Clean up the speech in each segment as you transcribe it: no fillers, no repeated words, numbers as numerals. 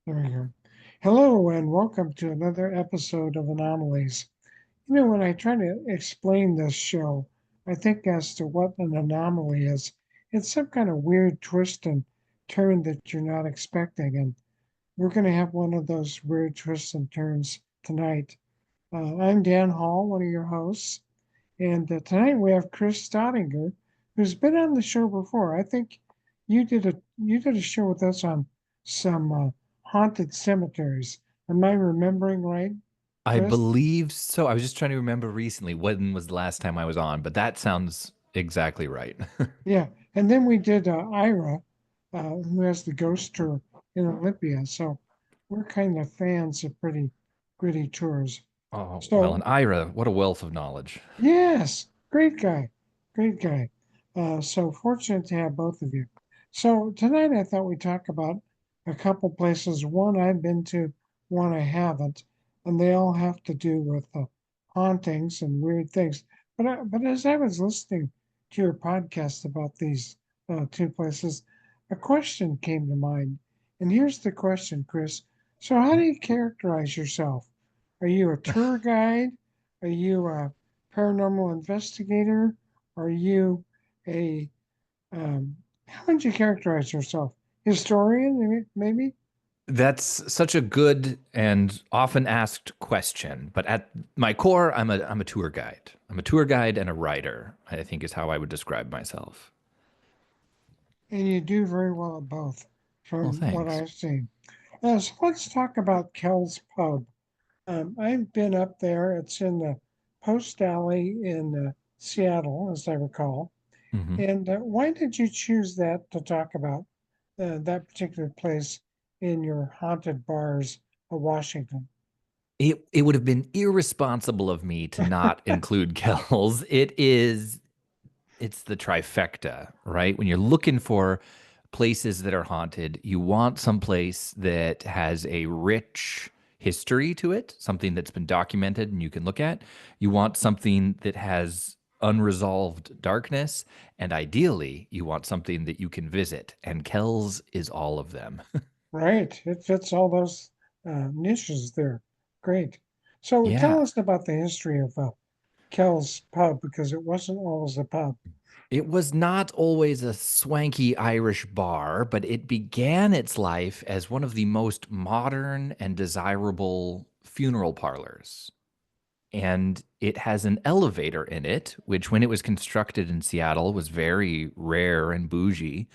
There we go. Hello and welcome to another episode of Anomalies. When I try to explain this show, I think as to what an anomaly is, it's some kind of weird twist and turn that you're not expecting. And we're going to have one of those weird twists and turns tonight. I'm Dan Hall, one of your hosts. And tonight we have Chris Staudinger, who's been on the show before. I think you did a show with us on some haunted cemeteries. Am I remembering right, I Chris? believe so. I was just trying to remember recently when was the last time I was on, but that sounds exactly right. Yeah. And then we did Ira, who has the ghost tour in Olympia. So we're kind of fans of pretty gritty tours. Oh, well, and So Ira, what a wealth of knowledge. yes, great guy, great guy. So fortunate to have both of you. So tonight I thought we'd talk about a couple places. One I've been to, one I haven't, and they all have to do with hauntings and weird things. But as I was listening to your podcast about these two places, a question came to mind. And here's the question, Chris. So how do you characterize yourself? Are you a tour guide? Are you a paranormal investigator? Are you a how would you characterize yourself? Historian, maybe? That's such a good and often asked question, but at my core, I'm a tour guide. I'm a tour guide and a writer, I think is how I would describe myself. And you do very well at both, Well, from what thanks. I've seen. So let's talk about Kell's Pub. I've been up there. It's in the Post Alley in Seattle, as I recall. Mhm. And why did you choose that to talk about that particular place in your haunted bars of Washington? It would have been irresponsible of me to not include Kells. It's the trifecta, right? When you're looking for places that are haunted, you want some place that has a rich history to it, something that's been documented and you can look at. You want something that has unresolved darkness, and ideally, you want something that you can visit. And Kells is all of them. Right. It fits all those niches there. Great. So tell Yeah. us about the history of Kell's Pub because it wasn't always a pub. It was not always a swanky Irish bar, but it began its life as one of the most modern and desirable funeral parlors. And it has an elevator in it, which when it was constructed in Seattle was very rare and bougie.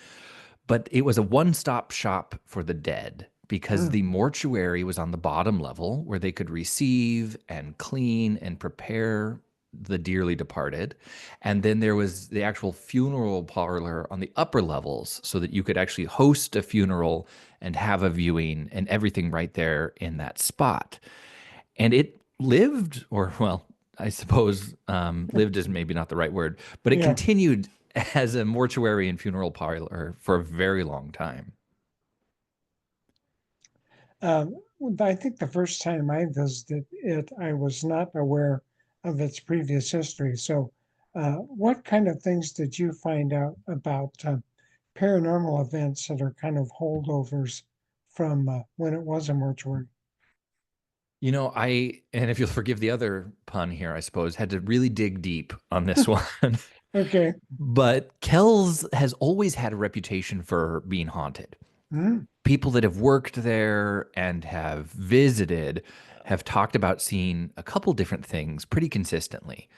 But it was a one-stop shop for the dead because Mm, the mortuary was on the bottom level where they could receive and clean and prepare the dearly departed. And then there was the actual funeral parlor on the upper levels so that you could actually host a funeral and have a viewing and everything right there in that spot. And it lived, or well, I suppose lived is maybe not the right word, but it yeah. continued as a mortuary and funeral parlor for a very long time. Um, I think the first time I visited it, I was not aware of its previous history. So, what kind of things did you find out about paranormal events that are kind of holdovers from when it was a mortuary? And if you'll forgive the other pun here, I suppose, had to really dig deep on this one. Okay. But Kells has always had a reputation for being haunted. Mm, People that have worked there and have visited have talked about seeing a couple different things pretty consistently.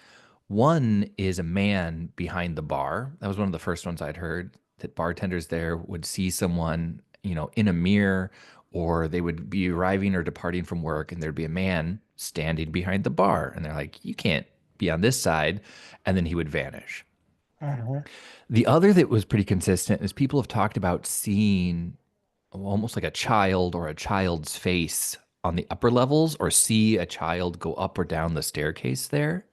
One is a man behind the bar. That was one of the first ones I'd heard that bartenders there would see someone, in a mirror, or they would be arriving or departing from work and there'd be a man standing behind the bar. And they're like, you can't be on this side. And then he would vanish. uh-huh. The other that was pretty consistent is people have talked about seeing almost like a child or a child's face on the upper levels or see a child go up or down the staircase there.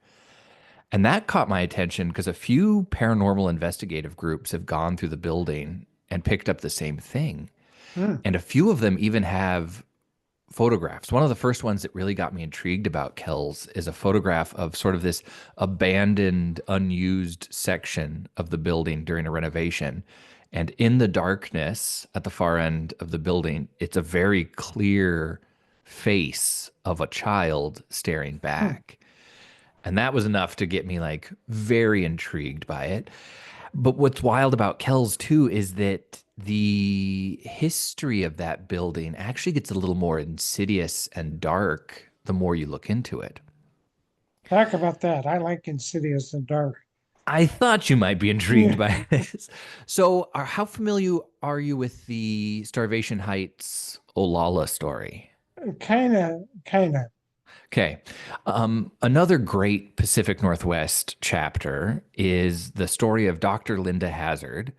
And that caught my attention because a few paranormal investigative groups have gone through the building and picked up the same thing. Mm, And a few of them even have photographs. One of the first ones that really got me intrigued about Kells is a photograph of sort of this abandoned, unused section of the building during a renovation. And in the darkness at the far end of the building, it's a very clear face of a child staring Hmm. back. And that was enough to get me like very intrigued by it. But what's wild about Kells too is that the history of that building actually gets a little more insidious and dark the more you look into it. Talk about that. I like Insidious and Dark. I thought you might be intrigued Yeah, by this. So, how familiar are you with the Starvation Heights Olala story? kind of. Okay. Another great Pacific Northwest chapter is the story of Dr. Linda Hazard,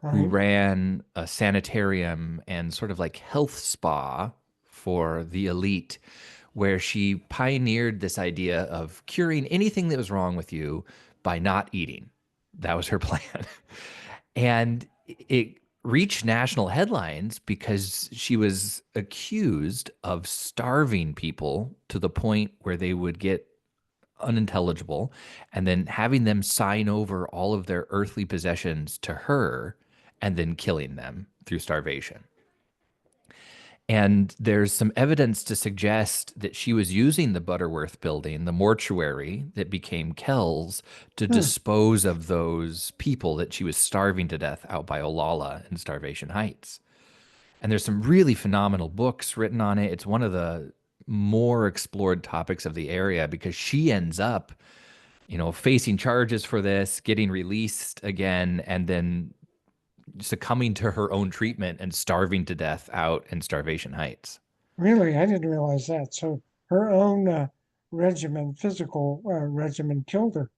who Right? ran a sanitarium and sort of like health spa for the elite, where she pioneered this idea of curing anything that was wrong with you by not eating. That was her plan. And it reached national headlines because she was accused of starving people to the point where they would get unintelligible and then having them sign over all of their earthly possessions to her and then killing them through starvation. And there's some evidence to suggest that she was using the Butterworth building, the mortuary that became Kells, to Hmm. dispose of those people that she was starving to death out by Olala in Starvation Heights. And there's some really phenomenal books written on it. It's one of the more explored topics of the area because she ends up, facing charges for this, getting released again, and then succumbing to her own treatment and starving to death out in Starvation Heights. Really, I didn't realize that. So her own regimen, physical regimen, killed her.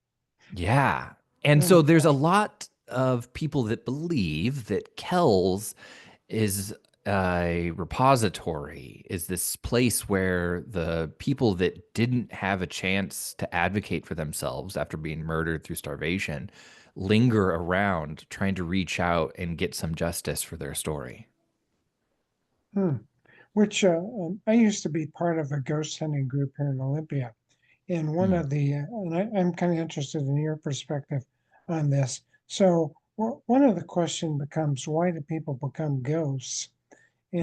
Yeah. And Oh so my there's a gosh. lot of people that believe that Kells is a repository, is this place where the people that didn't have a chance to advocate for themselves after being murdered through starvation linger around trying to reach out and get some justice for their story. Hmm. Which I used to be part of a ghost hunting group here in Olympia. And one Hmm. of the, and I'm kind of interested in your perspective on this. So one of the question becomes, why do people become ghosts?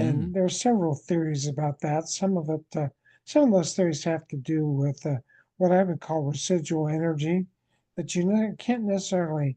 Mm. And there are several theories about that. Some of those theories have to do with what I would call residual energy that can't necessarily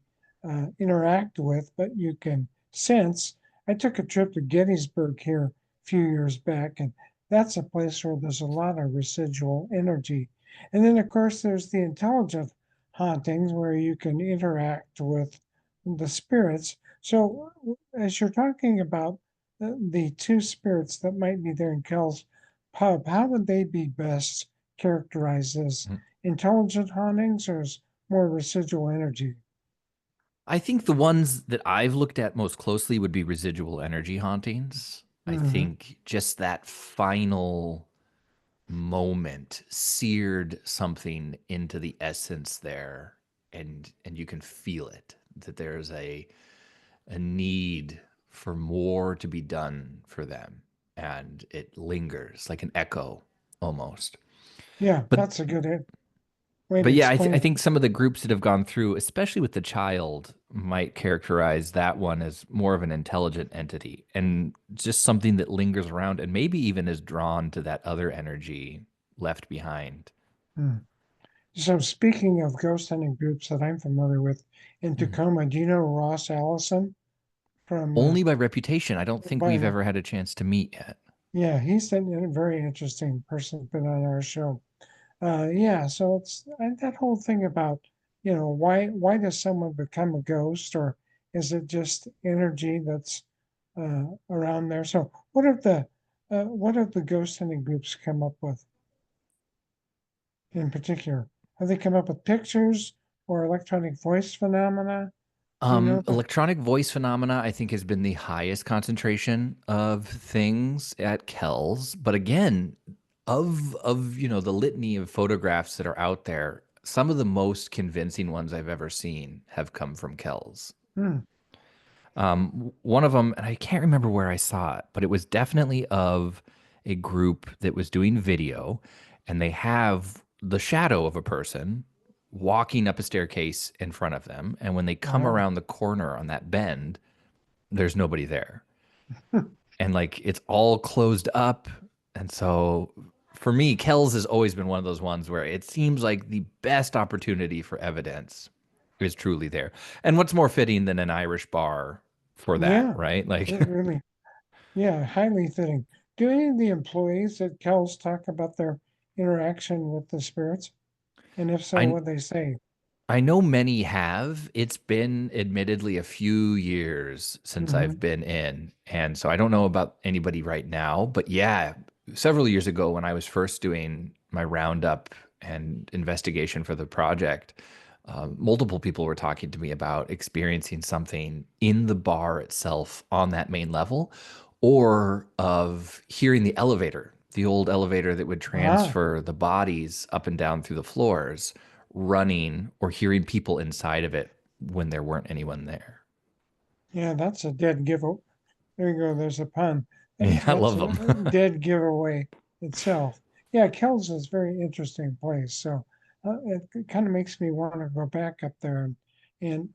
interact with, but you can sense. I took a trip to Gettysburg here a few years back, and that's a place where there's a lot of residual energy. And then, of course, there's the intelligent hauntings where you can interact with the spirits. So, as you're talking about the two spirits that might be there in Kel's pub, how would they be best characterized as intelligent hauntings or as more residual energy? I think the ones that I've looked at most closely would be residual energy hauntings. I Hmm. think just that final moment seared something into the essence there, and you can feel it, that there's a need for more to be done for them, and it lingers like an echo almost. Yeah, but that's a good way to But yeah, I explain it. think some of the groups that have gone through, especially with the child, might characterize that one as more of an intelligent entity and just something that lingers around and maybe even is drawn to that other energy left behind. Hmm. So, speaking of ghost hunting groups that I'm familiar with in Mhm. Tacoma, do you know Ross Allison from Only by reputation. I don't think we've by? ever had a chance to meet yet. Yeah, he's a very interesting person, been on our show. Yeah, so it's that whole thing about, why does someone become a ghost, or is it just energy that's around there? So what have the ghost hunting groups come up with in particular? Have they come up with pictures or electronic voice phenomena? Do you know that? Electronic voice phenomena, I think, has been the highest concentration of things at Kells. But again, of the litany of photographs that are out there, some of the most convincing ones I've ever seen have come from Kells. Hmm, One of them, and I can't remember where I saw it, but it was definitely of a group that was doing video, and they have the shadow of a person walking up a staircase in front of them. And when they come wow. around the corner on that bend, there's nobody there. And like it's all closed up. And so for me, Kells has always been one of those ones where it seems like the best opportunity for evidence is truly there. And what's more fitting than an Irish bar for that, Yeah, right? Like, it really, yeah, highly fitting. Do any of the employees at Kells talk about their interaction with the spirits? And if so, I what they say? I know many have. It's been admittedly a few years since Hmm. I've been in. And so I don't know about anybody right now, but yeah, several years ago when I was first doing my roundup and investigation for the project, multiple people were talking to me about experiencing something in the bar itself on that main level, or of hearing the old elevator that would Ah, transfer the bodies up and down through the floors running, or hearing people inside of it when there weren't anyone there. yeah, that's a dead giveaway. There you go. There's a pun. Yeah, I That's love a them. dead giveaway itself. Yeah, Kells is a very interesting place. So it kind of makes me want to go back up there and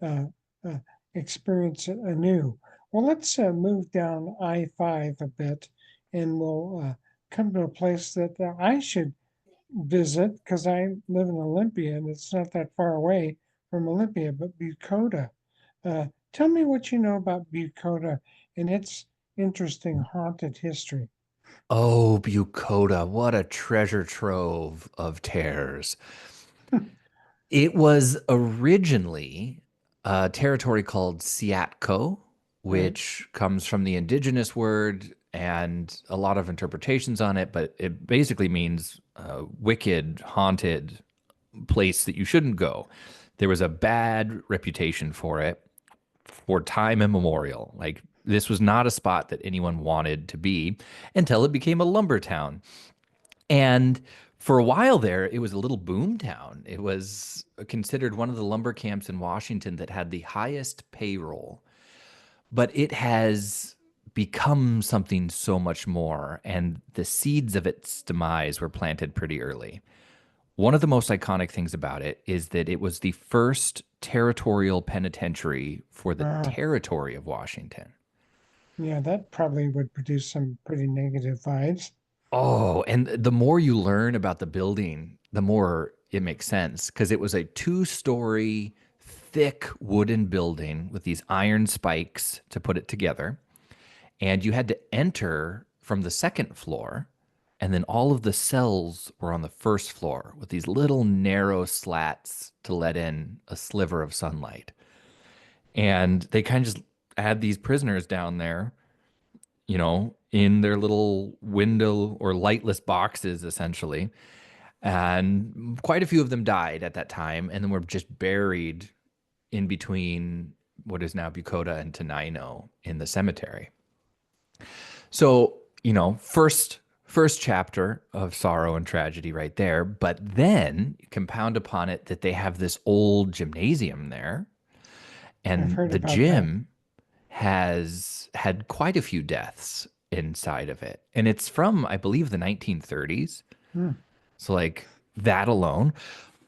experience it anew. Well, let's move down I-5 a bit, and we'll come to a place that I should visit because I live in Olympia, and it's not that far away from Olympia, but Bucota. Tell me what you know about Bucota and its interesting haunted history. Oh, Bucota, what a treasure trove of terrors. It was originally a territory called Siatko, Right. which comes from the indigenous word and a lot of interpretations on it, but it basically means wicked, haunted place that you shouldn't go. There was a bad reputation for it for time immemorial. Like this was not a spot that anyone wanted to be until it became a lumber town. And for a while there, it was a little boom town. It was considered one of the lumber camps in Washington that had the highest payroll, but it has become something so much more. And the seeds of its demise were planted pretty early. One of the most iconic things about it is that it was the first territorial penitentiary for the Uh, territory of Washington. yeah, that probably would produce some pretty negative vibes. Oh, and the more you learn about the building, the more it makes sense because it was a two-story, thick wooden building with these iron spikes to put it together. And you had to enter from the second floor. And then all of the cells were on the first floor with these little narrow slats to let in a sliver of sunlight. And they kind of just had these prisoners down there, in their little window or lightless boxes, essentially. And quite a few of them died at that time and then were just buried in between what is now Bucota and Tenino in the cemetery. So, first chapter of sorrow and tragedy right there, but then compound upon it that they have this old gymnasium there, I've and heard the about that. gym has had quite a few deaths inside of it. And it's from, I believe, the 1930s. Hmm. So like that alone.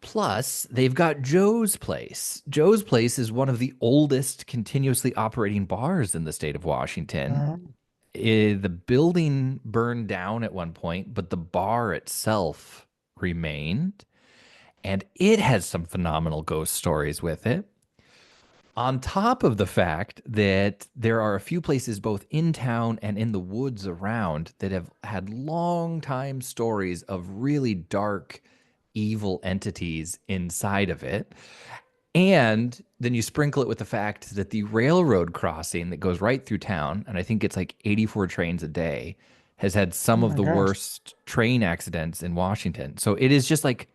Plus, they've got Joe's Place. Joe's Place is one of the oldest continuously operating bars in the state of Washington. Uh, The building burned down at one point, but the bar itself remained. And it has some phenomenal ghost stories with it. On top of the fact that there are a few places both in town and in the woods around that have had long time stories of really dark, evil entities inside of it. And then you sprinkle it with the fact that the railroad crossing that goes right through town, and I think it's like 84 trains a day, has had oh some of my the gosh. worst train accidents in Washington. So it is just like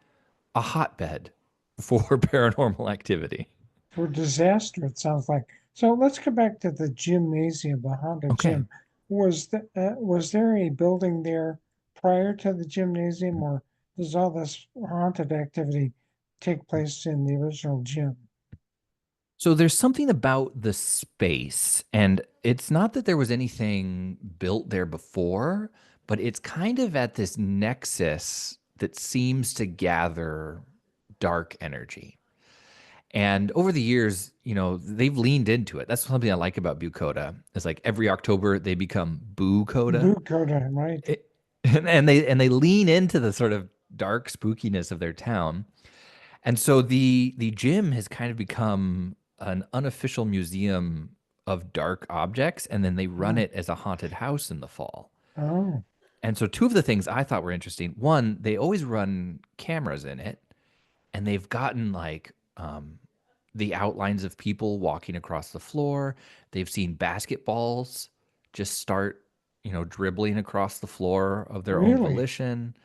a hotbed for paranormal activity. For disaster, it sounds like. So let's go back to the gymnasium, the haunted Okay. gym. Was there a building there prior to the gymnasium, or does all this haunted activity take place in the original gym? So there's something about the space, and it's not that there was anything built there before, but it's kind of at this nexus that seems to gather dark energy. And over the years, they've leaned into it. That's something I like about Bucota. It's like every October they become Boo Coda. Blue Coda, right? And they lean into the sort of dark spookiness of their town. And so the gym has kind of become an unofficial museum of dark objects, and then they run Mm. it as a haunted house in the fall. Oh, And so two of the things I thought were interesting. One, they always run cameras in it, and they've gotten like the outlines of people walking across the floor. They've seen basketballs just start, dribbling across the floor of their own really? volition.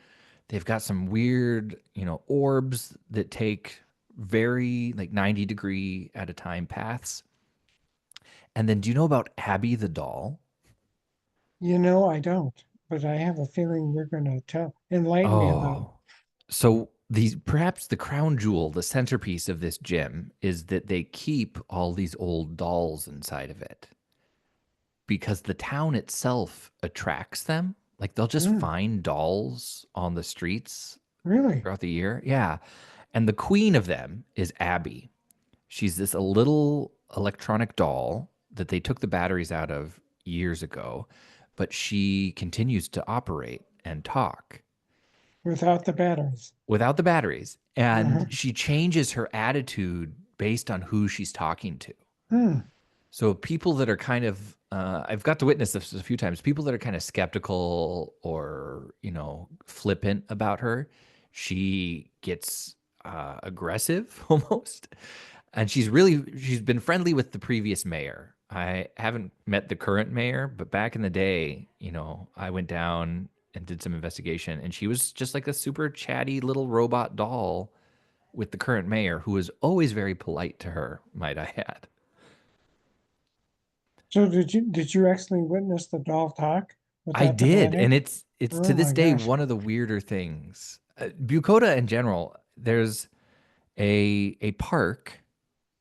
They've got some weird, orbs that take very like 90-degree at a time paths. And then do you know about Abby the doll? I don't, but I have a feeling you're going to enlighten me about it. Oh. So these perhaps the crown jewel, the centerpiece of this gym is that they keep all these old dolls inside of it because the town itself attracts them. Like they'll just Mm, find dolls on the streets really? throughout the year. Yeah. And the queen of them is Abby. She's this a little electronic doll that they took the batteries out of years ago, but she continues to operate and talk Without the batteries. without the batteries. Uh-huh. And she changes her attitude based on who she's talking to. Hmm. So people that are kind of, I've got to witness this a few times, people that are kind of skeptical or, flippant about her, she gets aggressive almost. And she's been friendly with the previous mayor. I haven't met the current mayor, but back in the day, I went down and did some investigation, and she was just like a super chatty little robot doll with the current mayor, who was always very polite to her, might I add. So did you actually witness the doll talk I without the did, battery? and it's to Oh this my day gosh. one of the weirder things. Bucota in general, there's a park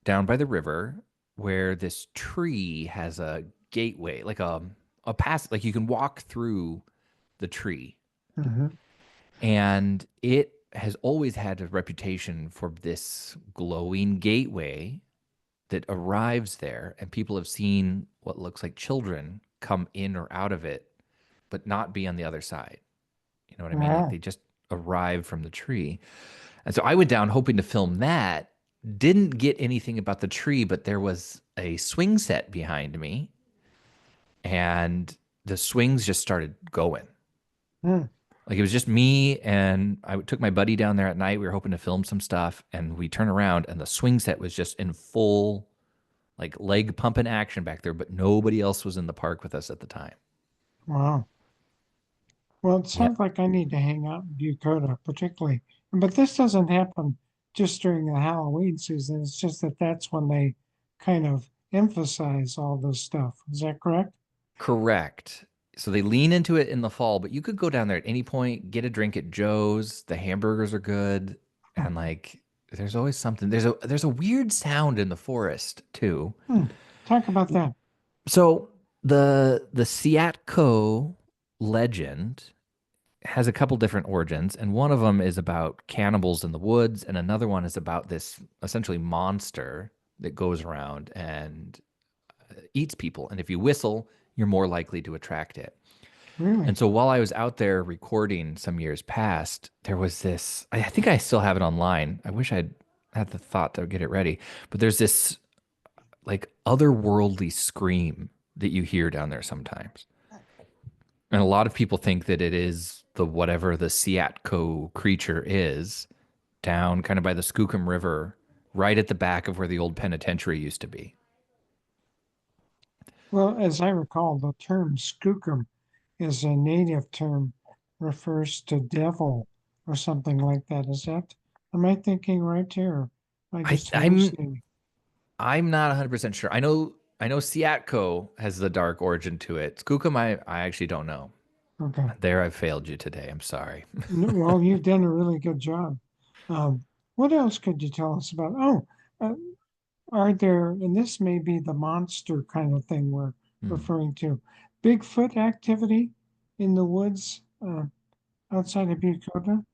down by the river where this tree has a gateway, like a pass, like you can walk through the tree. Hmm. And it has always had a reputation for this glowing gateway that arrives there, and people have seen what looks like children come in or out of it, but not be on the other side. You know what I mean? Like Wow. they just arrived from the tree. And so I went down hoping to film that. Didn't get anything about the tree, but there was a swing set behind me, and the swings just started going. Hmm. Like it was just me, and I took my buddy down there at night. We were hoping to film some stuff, and we turn around, and the swing set was just in full, like leg pumping action back there, but nobody else was in the park with us at the time. Wow. Well, it Yeah, sounds like I need to hang out in Bucota, particularly. But this doesn't happen just during the Halloween season. It's just that that's when they kind of emphasize all this stuff. Is that correct? correct. So they lean into it in the fall, but you could go down there at any point, get a drink at Joe's. The hamburgers are good, Hmm. and like there's always something. There's a weird sound in the forest too. Hmm. Talk about that. So the Siatko legend has a couple different origins, and one of them is about cannibals in the woods, and another one is about this essentially monster that goes around and eats people. And if you whistle, you're more likely to attract it. Really? And so while I was out there recording some years past, there was this, I think I still have it online. I wish I'd had the thought to get it ready, but there's this like otherworldly scream that you hear down there sometimes. And a lot of people think that it is the whatever the Siatko creature is down kind of by the Skookum River, right at the back of where the old penitentiary used to be. Well, as I recall, the term skookum is a native term, refers to devil or something like that. Am I thinking right here? Am I I, just I'm hallucinating? I'm not 100% sure. I know Siatko has the dark origin to it. Skookum, I actually don't know. Okay. There I failed you today. I'm sorry. Well, you've done a really good job. Um, what else could you tell us about? Oh, uh, are there, and this may be the monster kind of thing we're Hmm. referring to, Bigfoot activity in the woods outside of Bucota?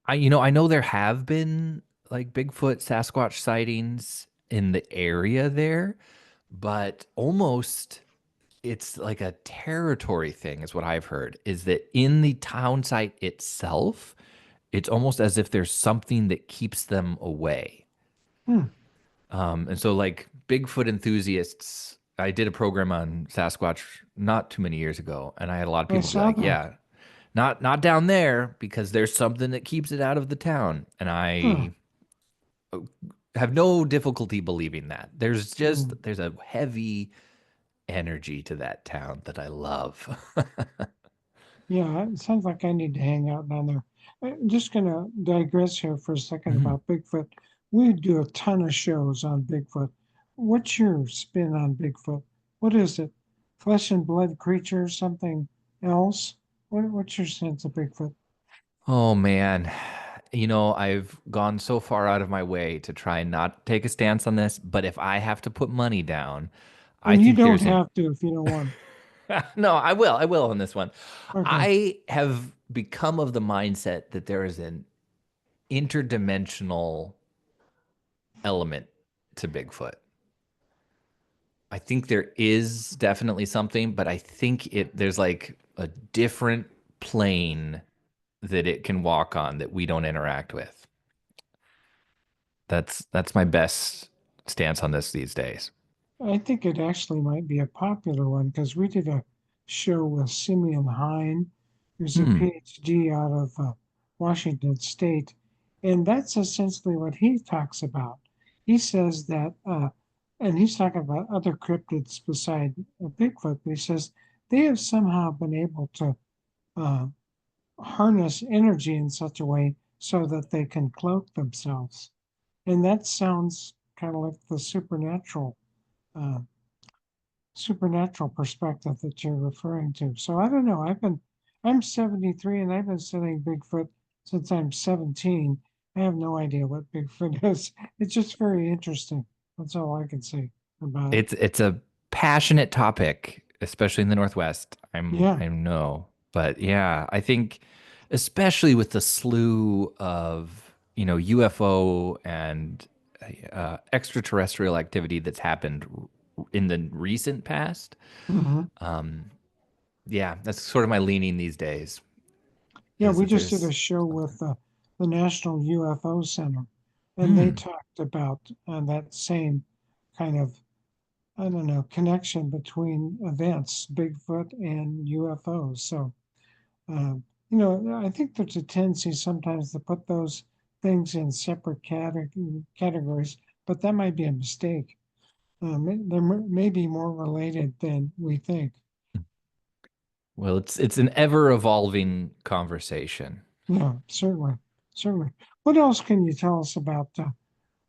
I know there have been like Bigfoot, Sasquatch sightings in the area there, but almost it's like a territory thing, is what I've heard, is that in the town site itself, it's almost as if there's something that keeps them away. Hmm. And so, like Bigfoot enthusiasts, I did a program on Sasquatch not too many years ago, and I had a lot of I people be saw like, that. "Yeah, not down there because there's something that keeps it out of the town." And Huh. I have no difficulty believing that. Hmm. There's a heavy energy to that town that I love. Yeah, it sounds like I need to hang out down there. I'm just gonna digress here for a second Mhm. about Bigfoot. We do a ton of shows on Bigfoot. What's your spin on Bigfoot? What is it? Flesh and blood creature, something else? What's your sense of Bigfoot? Oh man. I've gone so far out of my way to try and not take a stance on this, but if I have to put money down, I And you think don't there's an have to if you don't want. no, I will. I will on this one. Okay. I have become of the mindset that there is an interdimensional element to Bigfoot. I think there is definitely something, but I think there's like a different plane that it can walk on that we don't interact with. That's my best stance on this these days. I think it actually might be a popular one because we did a show with Simeon Hine, who's a Hmm. PhD out of Washington State. And that's essentially what he talks about. He says that, and he's talking about other cryptids beside Bigfoot, but he says they have somehow been able to uh, harness energy in such a way so that they can cloak themselves. And that sounds kind of like the uh, supernatural perspective that you're referring to. So I don't know. I'm 73 and I've been studying Bigfoot since I'm 17. I have no idea what Bigfoot is. It's just very interesting. That's all I can say about it. It's a passionate topic, especially in the Northwest. Yeah. I know, but yeah, I think especially with the slew of UFO and extraterrestrial activity that's happened in the recent past. Hmm. Um, yeah, that's sort of my leaning these days. Yeah, Is we that just did a there's show something. with the National UFO Center, and they Hmm. talked about that same kind of, I don't know, connection between events, Bigfoot and UFOs. So I think there's a tendency sometimes to put those things in separate categories, but that might be a mistake. They may be more related than we think. Well, it's an ever evolving conversation. Yeah, certainly, certainly. What else can you tell us about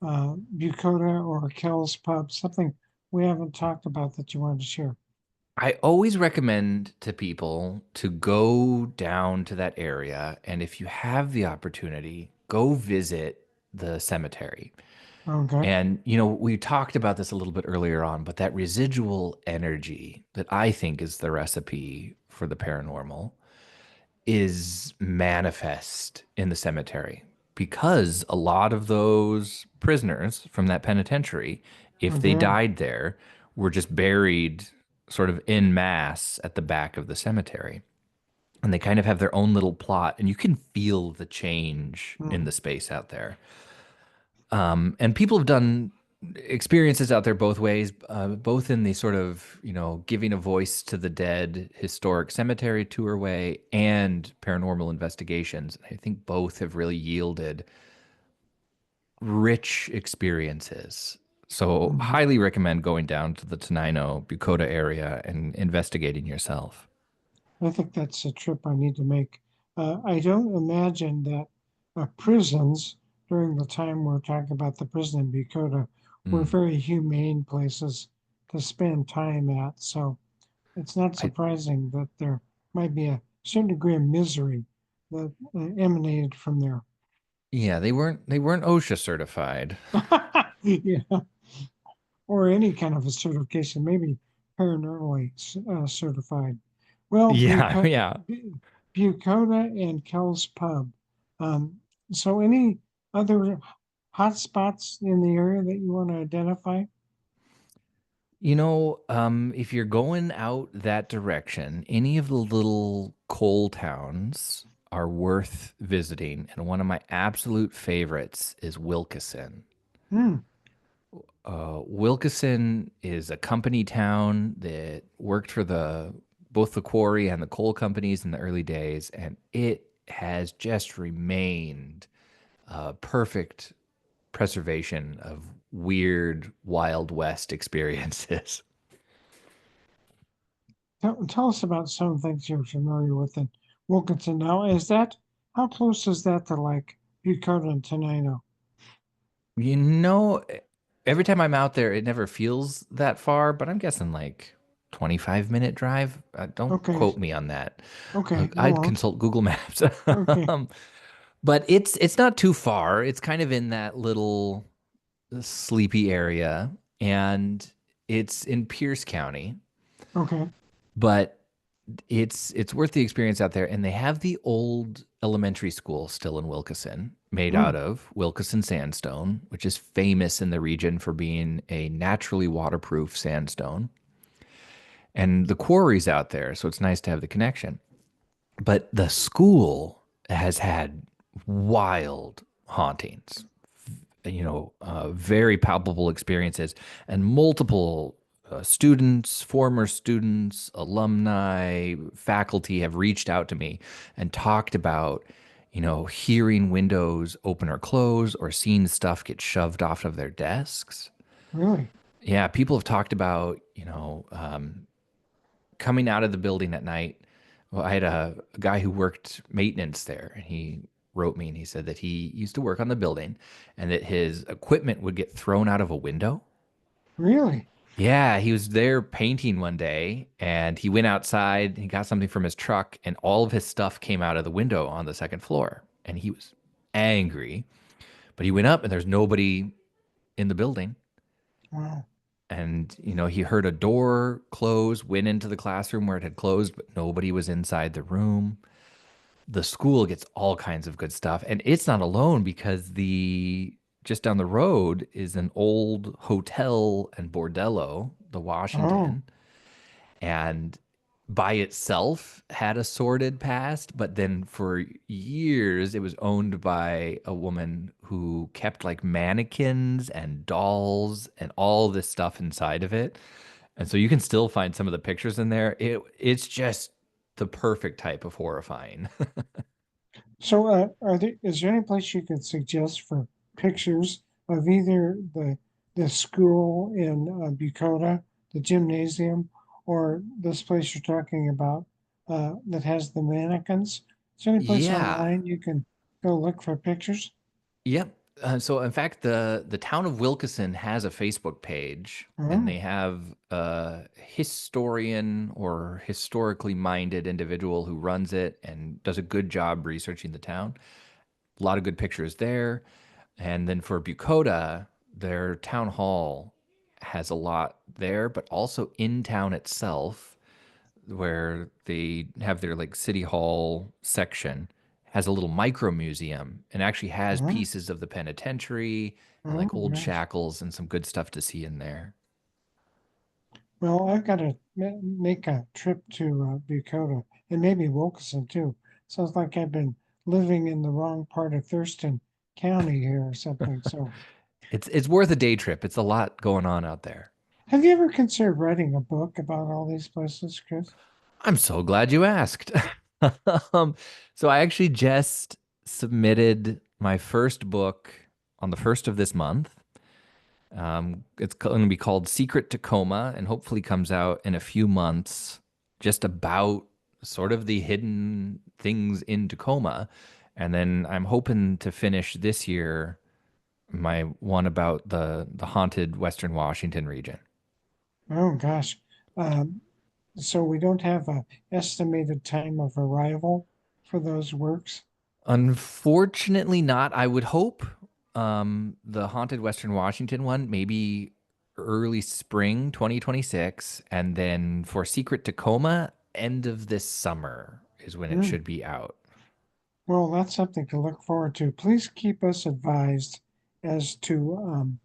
Bucota or Kel's Pub? Something we haven't talked about that you wanted to share. I always recommend to people to go down to that area, and if you have the opportunity, go visit the cemetery. Okay. And we talked about this a little bit earlier on, but that residual energy that I think is the recipe for the paranormal is manifest in the cemetery because a lot of those prisoners from that penitentiary, if Oh, they yeah. died there, were just buried sort of in mass at the back of the cemetery. And they kind of have their own little plot, and you can feel the change in Mm, the space out there. And people have done experiences out there both ways, both in the sort of, giving a voice to the dead historic cemetery tour way and paranormal investigations. I think both have really yielded rich experiences. So, mhm. highly recommend going down to the Tenino, Bucota area and investigating yourself. I think that's a trip I need to make. I don't imagine that prisons during the time we're talking about the prison in Bucota were Mm. very humane places to spend time at. So it's not I, surprising that there might be a certain degree of misery that emanated from there. yeah, they weren't OSHA certified. Yeah, or any kind of a certification, maybe paranormally certified. Well, Yeah, yeah. Bucota and Kel's Pub. Um, so, any other? hot spots in the area that you want to identify? If you're going out that direction, any of the little coal towns are worth visiting. And one of my absolute favorites is Wilkeson. Hmm, Wilkeson is a company town that worked for the both the quarry and the coal companies in the early days, and it has just remained a perfect preservation of weird Wild West experiences. tell us about some things you're familiar with in Wilkinson. Now, how close is that to like Bucota and Tenino? You know, every time I'm out there, it never feels that far, but I'm guessing like 25-minute drive. Don't Okay, quote me on that. okay, I I'd won't. consult Google Maps. Okay, Um, but it's not too far. It's kind of in that little sleepy area, and it's in Pierce County, okay. but it's worth the experience out there. And they have the old elementary school still in Wilkeson, made Hmm, out of Wilkeson sandstone, which is famous in the region for being a naturally waterproof sandstone. And the quarry's out there, so it's nice to have the connection. But the school has had wild hauntings, very palpable experiences, and multiple students, former students, alumni, faculty have reached out to me and talked about, hearing windows open or close or seeing stuff get shoved off of their desks. really? Yeah, people have talked about, coming out of the building at night. Well, I had a guy who worked maintenance there, and he wrote me and he said that he used to work on the building and that his equipment would get thrown out of a window. Really? Yeah, he was there painting one day and he went outside, he got something from his truck, and all of his stuff came out of the window on the second floor. And he was angry, but he went up and there's nobody in the building. Wow. And, he heard a door close, went into the classroom where it had closed, but nobody was inside the room. The school gets all kinds of good stuff. And it's not alone because the just down the road is an old hotel and bordello, the Oh, Washington, and by itself had a sordid past, but then for years it was owned by a woman who kept like mannequins and dolls and all this stuff inside of it. And so you can still find some of the pictures in there. It's just the perfect type of horrifying. so is there any place you could suggest for pictures of either the school in Bucota, the gymnasium, or this place you're talking about that has the mannequins? Is there any place Yeah. online you can go look for pictures? Yep. So in fact, the town of Wilkeson has a Facebook page, and Oh, they have a historian or historically minded individual who runs it and does a good job researching the town. A lot of good pictures there. And then for Bucota, their town hall has a lot there, but also in town itself, where they have their like city hall section, has a little micro museum and actually has oh, pieces of the penitentiary and oh, like old gosh. shackles and some good stuff to see in there. Well, I've got to make a trip to Bucota and maybe Wilkeson too. Sounds like I've been living in the wrong part of Thurston County here or something. So, It's worth a day trip. It's a lot going on out there. have you ever considered writing a book about all these places, Chris? I'm so glad you asked. um, so I actually just submitted my first book on the first of this month. It's going to be called Secret Tacoma and hopefully comes out in a few months, just about sort of the hidden things in Tacoma. And then I'm hoping to finish this year my one about the haunted Western Washington region. Oh gosh. Um, so we don't have a estimated time of arrival for those works. Unfortunately, not. I would hope the haunted Western Washington one, maybe early spring 2026. And then for Secret Tacoma, end of this summer is when it Hmm. should be out. Well, that's something to look forward to. Please keep us advised as to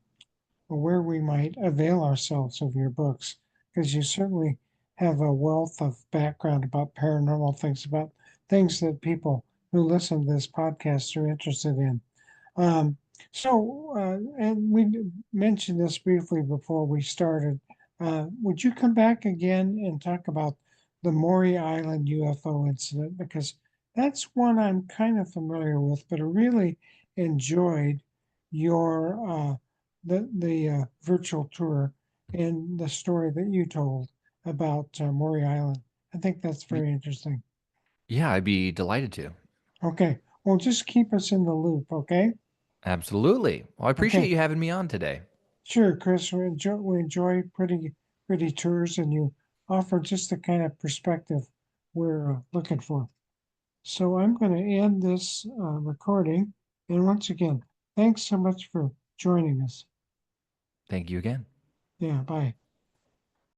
where we might avail ourselves of your books, because you certainly have a wealth of background about paranormal things, about things that people who listen to this podcast are interested in. Um, and we mentioned this briefly before we started. Would you come back again and talk about the Maury Island UFO incident? Because that's one I'm kind of familiar with, but I really enjoyed your the virtual tour and the story that you told about Maury Island. I think that's very interesting. Yeah, I'd be delighted to. Okay, well, just keep us in the loop, okay? Absolutely. Well, I appreciate Okay. you having me on today. Sure, Chris. We enjoy pretty tours, and you offer just the kind of perspective we're looking for. So I'm going to end this recording. And once again, thanks so much for joining us. Thank you again. Yeah, bye.